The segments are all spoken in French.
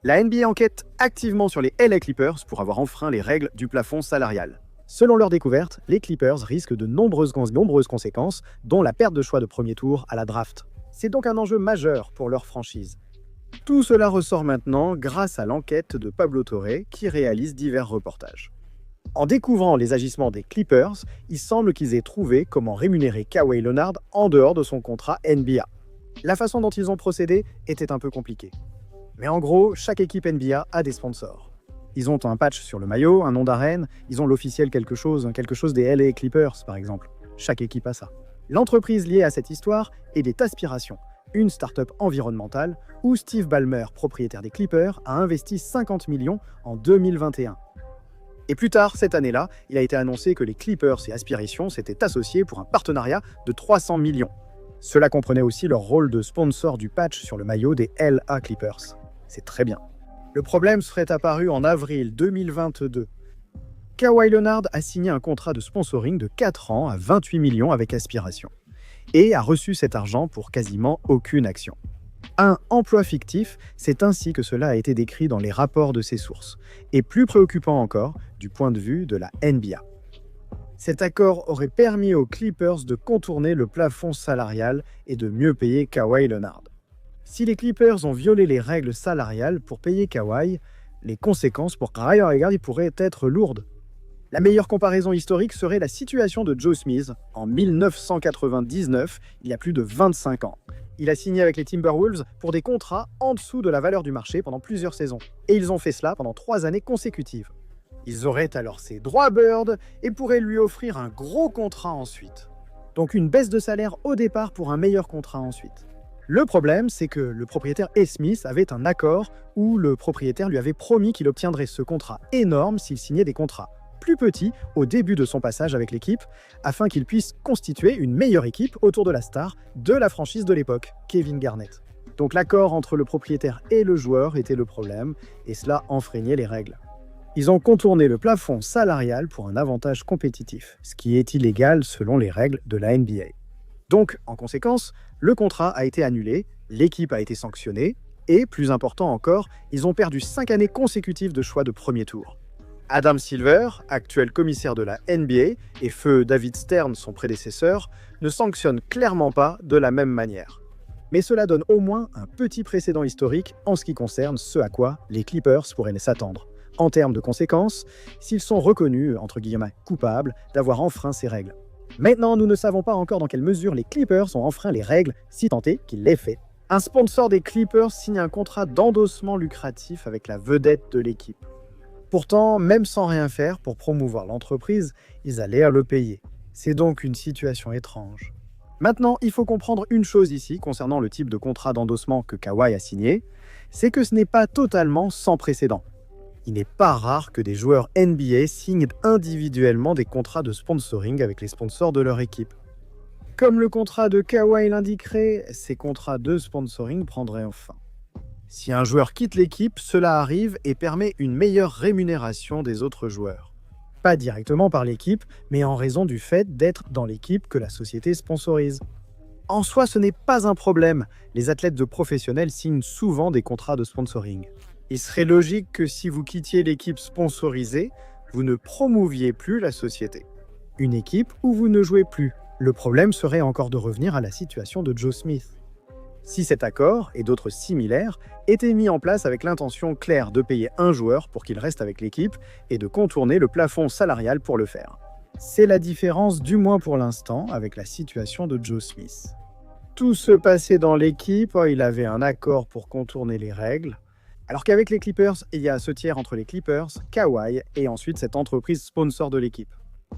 La NBA enquête activement sur les LA Clippers pour avoir enfreint les règles du plafond salarial. Selon leur découverte, les Clippers risquent de nombreuses conséquences, dont la perte de choix de premier tour à la draft. C'est donc un enjeu majeur pour leur franchise. Tout cela ressort maintenant grâce à l'enquête de Pablo Torre qui réalise divers reportages. En découvrant les agissements des Clippers, il semble qu'ils aient trouvé comment rémunérer Kawhi Leonard en dehors de son contrat NBA. La façon dont ils ont procédé était un peu compliquée. Mais en gros, chaque équipe NBA a des sponsors. Ils ont un patch sur le maillot, un nom d'arène, ils ont l'officiel quelque chose des LA Clippers par exemple. Chaque équipe a ça. L'entreprise liée à cette histoire est des Aspirations, une start-up environnementale où Steve Ballmer, propriétaire des Clippers, a investi 50 millions en 2021. Et plus tard, cette année-là, il a été annoncé que les Clippers et Aspirations s'étaient associés pour un partenariat de 300 millions. Cela comprenait aussi leur rôle de sponsor du patch sur le maillot des LA Clippers. C'est très bien. Le problème serait apparu en avril 2022. Kawhi Leonard a signé un contrat de sponsoring de 4 ans à 28 millions avec Aspirations et a reçu cet argent pour quasiment aucune action. Un emploi fictif, c'est ainsi que cela a été décrit dans les rapports de ses sources, et plus préoccupant encore du point de vue de la NBA. Cet accord aurait permis aux Clippers de contourner le plafond salarial et de mieux payer Kawhi Leonard. Si les Clippers ont violé les règles salariales pour payer Kawhi, les conséquences pour Kawhi Leonard pourraient être lourdes. La meilleure comparaison historique serait la situation de Joe Smith en 1999, il y a plus de 25 ans. Il a signé avec les Timberwolves pour des contrats en dessous de la valeur du marché pendant plusieurs saisons. Et ils ont fait cela pendant 3 années consécutives. Ils auraient alors ses droits Bird et pourraient lui offrir un gros contrat ensuite. Donc une baisse de salaire au départ pour un meilleur contrat ensuite. Le problème, c'est que le propriétaire et Smith avaient un accord où le propriétaire lui avait promis qu'il obtiendrait ce contrat énorme s'il signait des contrats plus petits au début de son passage avec l'équipe, afin qu'il puisse constituer une meilleure équipe autour de la star de la franchise de l'époque, Kevin Garnett. Donc l'accord entre le propriétaire et le joueur était le problème, et cela enfreignait les règles. Ils ont contourné le plafond salarial pour un avantage compétitif, ce qui est illégal selon les règles de la NBA. Donc, en conséquence, le contrat a été annulé, l'équipe a été sanctionnée, et, plus important encore, ils ont perdu 5 années consécutives de choix de premier tour. Adam Silver, actuel commissaire de la NBA, et feu David Stern, son prédécesseur, ne sanctionnent clairement pas de la même manière. Mais cela donne au moins un petit précédent historique en ce qui concerne ce à quoi les Clippers pourraient s'attendre, en termes de conséquences, s'ils sont reconnus, entre guillemets, coupables d'avoir enfreint ces règles. Maintenant, nous ne savons pas encore dans quelle mesure les Clippers ont enfreint les règles, si tant est qu'il l'ait fait. Un sponsor des Clippers signe un contrat d'endossement lucratif avec la vedette de l'équipe. Pourtant, même sans rien faire pour promouvoir l'entreprise, ils allaient à le payer. C'est donc une situation étrange. Maintenant, il faut comprendre une chose ici concernant le type de contrat d'endossement que Kawhi a signé, c'est que ce n'est pas totalement sans précédent. Il n'est pas rare que des joueurs NBA signent individuellement des contrats de sponsoring avec les sponsors de leur équipe. Comme le contrat de Kawhi l'indiquerait, ces contrats de sponsoring prendraient fin. Si un joueur quitte l'équipe, cela arrive et permet une meilleure rémunération des autres joueurs. Pas directement par l'équipe, mais en raison du fait d'être dans l'équipe que la société sponsorise. En soi, ce n'est pas un problème. Les athlètes de professionnels signent souvent des contrats de sponsoring. Il serait logique que si vous quittiez l'équipe sponsorisée, vous ne promouviez plus la société. Une équipe où vous ne jouez plus. Le problème serait encore de revenir à la situation de Joe Smith. Si cet accord, et d'autres similaires, étaient mis en place avec l'intention claire de payer un joueur pour qu'il reste avec l'équipe et de contourner le plafond salarial pour le faire. C'est la différence, du moins pour l'instant, avec la situation de Joe Smith. Tout se passait dans l'équipe, il avait un accord pour contourner les règles, alors qu'avec les Clippers, il y a ce tiers entre les Clippers, Kawhi et ensuite cette entreprise sponsor de l'équipe.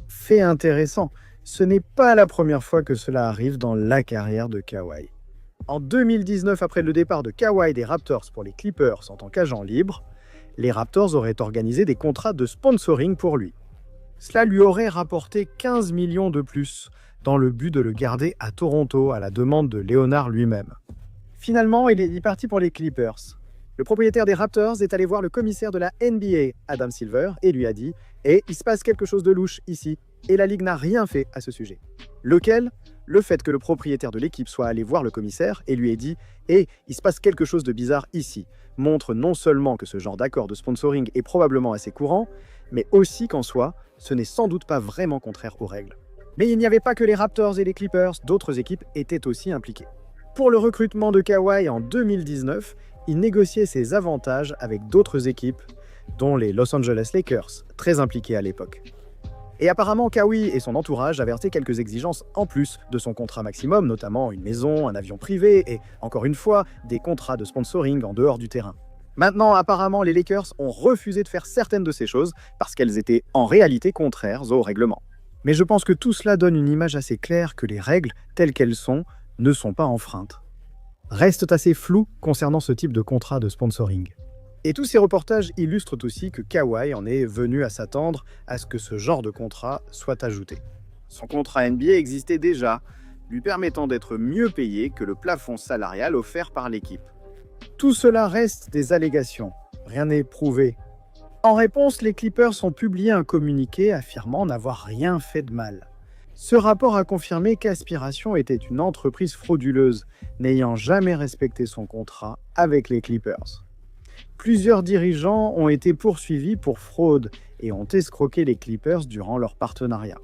Fait intéressant, ce n'est pas la première fois que cela arrive dans la carrière de Kawhi. En 2019, après le départ de Kawhi des Raptors pour les Clippers en tant qu'agent libre, les Raptors auraient organisé des contrats de sponsoring pour lui. Cela lui aurait rapporté 15 millions de plus, dans le but de le garder à Toronto à la demande de Leonard lui-même. Finalement, il est parti pour les Clippers. Le propriétaire des Raptors est allé voir le commissaire de la NBA, Adam Silver, et lui a dit « Eh, il se passe quelque chose de louche ici », et la Ligue n'a rien fait à ce sujet. Lequel ? Le fait que le propriétaire de l'équipe soit allé voir le commissaire et lui ait dit « Hé, il se passe quelque chose de bizarre ici », montre non seulement que ce genre d'accord de sponsoring est probablement assez courant, mais aussi qu'en soi, ce n'est sans doute pas vraiment contraire aux règles. Mais il n'y avait pas que les Raptors et les Clippers, d'autres équipes étaient aussi impliquées. Pour le recrutement de Kawhi en 2019, il négociait ses avantages avec d'autres équipes, dont les Los Angeles Lakers, très impliqués à l'époque. Et apparemment, Kawhi et son entourage avertaient quelques exigences en plus de son contrat maximum, notamment une maison, un avion privé et, encore une fois, des contrats de sponsoring en dehors du terrain. Maintenant, apparemment, les Lakers ont refusé de faire certaines de ces choses parce qu'elles étaient en réalité contraires au règlement. Mais je pense que tout cela donne une image assez claire que les règles, telles qu'elles sont, ne sont pas enfreintes. Restent assez floues concernant ce type de contrat de sponsoring. Et tous ces reportages illustrent aussi que Kawhi en est venu à s'attendre à ce que ce genre de contrat soit ajouté. Son contrat NBA existait déjà, lui permettant d'être mieux payé que le plafond salarial offert par l'équipe. Tout cela reste des allégations, rien n'est prouvé. En réponse, les Clippers ont publié un communiqué affirmant n'avoir rien fait de mal. Ce rapport a confirmé qu'Aspiration était une entreprise frauduleuse, n'ayant jamais respecté son contrat avec les Clippers. Plusieurs dirigeants ont été poursuivis pour fraude et ont escroqué les Clippers durant leur partenariat.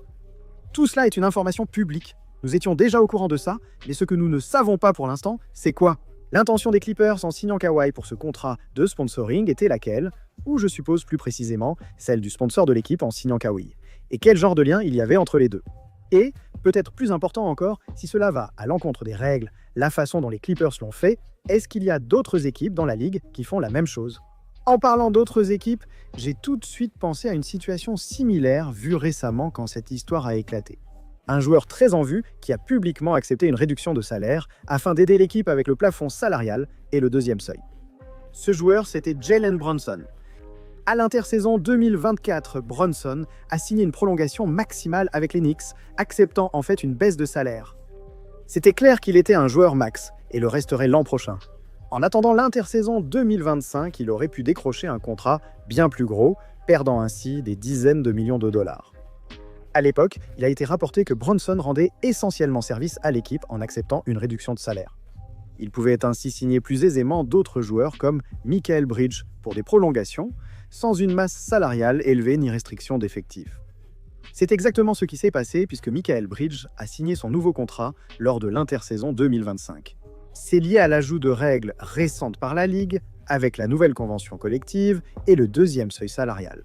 Tout cela est une information publique. Nous étions déjà au courant de ça, mais ce que nous ne savons pas pour l'instant, c'est quoi ? L'intention des Clippers en signant Kawhi pour ce contrat de sponsoring était laquelle ? Ou je suppose plus précisément, celle du sponsor de l'équipe en signant Kawhi. Et quel genre de lien il y avait entre les deux ? Et, peut-être plus important encore, si cela va à l'encontre des règles, la façon dont les Clippers l'ont fait, est-ce qu'il y a d'autres équipes dans la ligue qui font la même chose ? En parlant d'autres équipes, j'ai tout de suite pensé à une situation similaire vue récemment quand cette histoire a éclaté. Un joueur très en vue qui a publiquement accepté une réduction de salaire afin d'aider l'équipe avec le plafond salarial et le deuxième seuil. Ce joueur, c'était Jalen Brunson. À l'intersaison 2024, Brunson a signé une prolongation maximale avec les Knicks, acceptant en fait une baisse de salaire. C'était clair qu'il était un joueur max, et le resterait l'an prochain. En attendant l'intersaison 2025, il aurait pu décrocher un contrat bien plus gros, perdant ainsi des dizaines de millions de dollars. À l'époque, il a été rapporté que Brunson rendait essentiellement service à l'équipe en acceptant une réduction de salaire. Il pouvait ainsi signer plus aisément d'autres joueurs comme Michael Bridges pour des prolongations, sans une masse salariale élevée ni restriction d'effectifs. C'est exactement ce qui s'est passé puisque Michael Bridges a signé son nouveau contrat lors de l'intersaison 2025. C'est lié à l'ajout de règles récentes par la Ligue, avec la nouvelle convention collective et le deuxième seuil salarial.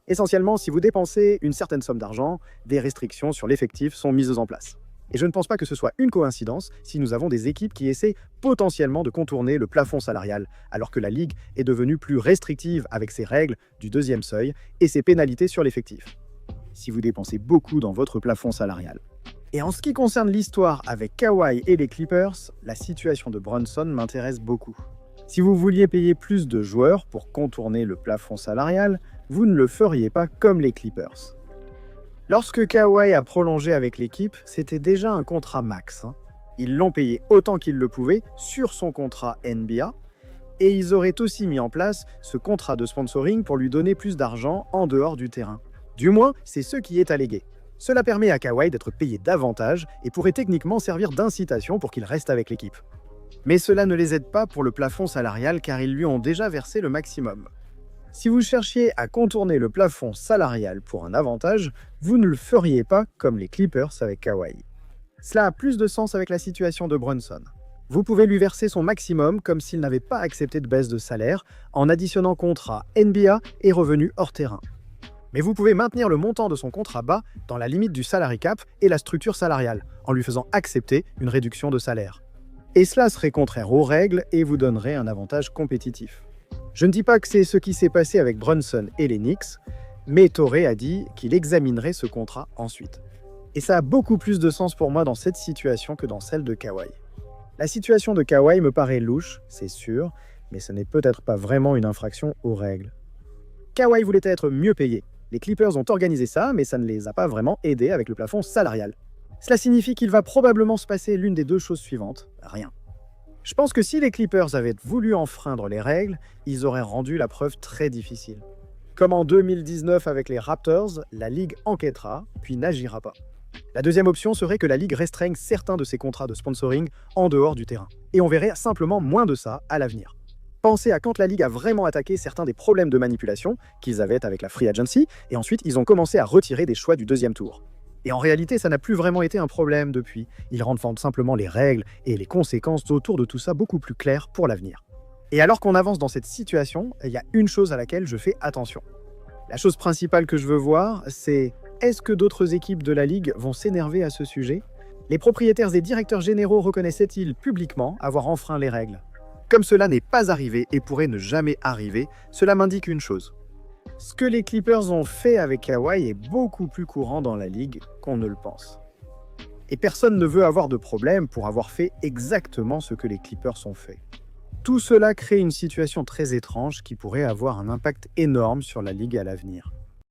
Essentiellement, si vous dépensez une certaine somme d'argent, des restrictions sur l'effectif sont mises en place. Et je ne pense pas que ce soit une coïncidence si nous avons des équipes qui essaient potentiellement de contourner le plafond salarial, alors que la Ligue est devenue plus restrictive avec ses règles du deuxième seuil et ses pénalités sur l'effectif. Si vous dépensez beaucoup dans votre plafond salarial. Et en ce qui concerne l'histoire avec Kawhi et les Clippers, la situation de Brunson m'intéresse beaucoup. Si vous vouliez payer plus de joueurs pour contourner le plafond salarial, vous ne le feriez pas comme les Clippers. Lorsque Kawhi a prolongé avec l'équipe, c'était déjà un contrat max. Ils l'ont payé autant qu'ils le pouvaient sur son contrat NBA, et ils auraient aussi mis en place ce contrat de sponsoring pour lui donner plus d'argent en dehors du terrain. Du moins, c'est ce qui est allégué. Cela permet à Kawhi d'être payé davantage et pourrait techniquement servir d'incitation pour qu'il reste avec l'équipe. Mais cela ne les aide pas pour le plafond salarial car ils lui ont déjà versé le maximum. Si vous cherchiez à contourner le plafond salarial pour un avantage, vous ne le feriez pas comme les Clippers avec Kawhi. Cela a plus de sens avec la situation de Brunson. Vous pouvez lui verser son maximum comme s'il n'avait pas accepté de baisse de salaire en additionnant contrat NBA et revenus hors terrain. Mais vous pouvez maintenir le montant de son contrat bas dans la limite du salary cap et la structure salariale, en lui faisant accepter une réduction de salaire. Et cela serait contraire aux règles et vous donnerait un avantage compétitif. Je ne dis pas que c'est ce qui s'est passé avec Brunson et les Knicks, mais Torrey a dit qu'il examinerait ce contrat ensuite. Et ça a beaucoup plus de sens pour moi dans cette situation que dans celle de Kawhi. La situation de Kawhi me paraît louche, c'est sûr, mais ce n'est peut-être pas vraiment une infraction aux règles. Kawhi voulait être mieux payé. Les Clippers ont organisé ça, mais ça ne les a pas vraiment aidés avec le plafond salarial. Cela signifie qu'il va probablement se passer l'une des deux choses suivantes, rien. Je pense que si les Clippers avaient voulu enfreindre les règles, ils auraient rendu la preuve très difficile. Comme en 2019 avec les Raptors, la Ligue enquêtera, puis n'agira pas. La deuxième option serait que la Ligue restreigne certains de ses contrats de sponsoring en dehors du terrain. Et on verrait simplement moins de ça à l'avenir. Pensez à quand la Ligue a vraiment attaqué certains des problèmes de manipulation qu'ils avaient avec la Free Agency, et ensuite ils ont commencé à retirer des choix du deuxième tour. Et en réalité, ça n'a plus vraiment été un problème depuis. Ils rendent simplement les règles et les conséquences autour de tout ça beaucoup plus claires pour l'avenir. Et alors qu'on avance dans cette situation, il y a une chose à laquelle je fais attention. La chose principale que je veux voir, c'est est-ce que d'autres équipes de la Ligue vont s'énerver à ce sujet? Les propriétaires et directeurs généraux reconnaissaient-ils publiquement avoir enfreint les règles? Comme cela n'est pas arrivé et pourrait ne jamais arriver, cela m'indique une chose. Ce que les Clippers ont fait avec Kawhi est beaucoup plus courant dans la Ligue qu'on ne le pense. Et personne ne veut avoir de problème pour avoir fait exactement ce que les Clippers ont fait. Tout cela crée une situation très étrange qui pourrait avoir un impact énorme sur la Ligue à l'avenir.